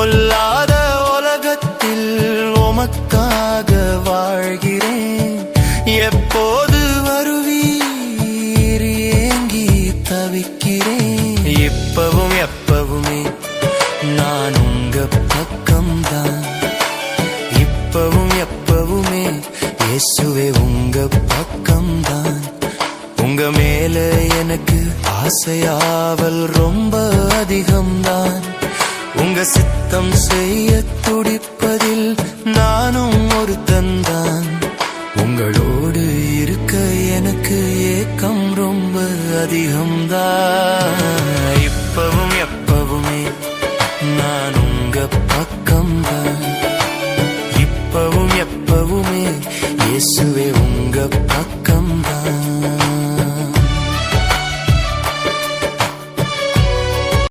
பொல்லாத உலகத்தில் உமக்காக வாழ்கிறேன். எப்போது வருவீர் ஏங்கி தவிக்கிறேன். இப்பவும் எப்பவுமே நான் உங்க பக்கம்தான். இப்பவும் எப்பவுமே இயேசுவே உங்க பக்கம்தான். உங்க மேல எனக்கு ஆசையாவல் ரொம்ப அதிகம்தான். உங்க சித்தம் செய்ய துடிப்பதில் நானும் ஒருத்தன்தான். உங்களோடு இருக்க எனக்கு ஏக்கம் ரொம்ப அதிகம்தான்.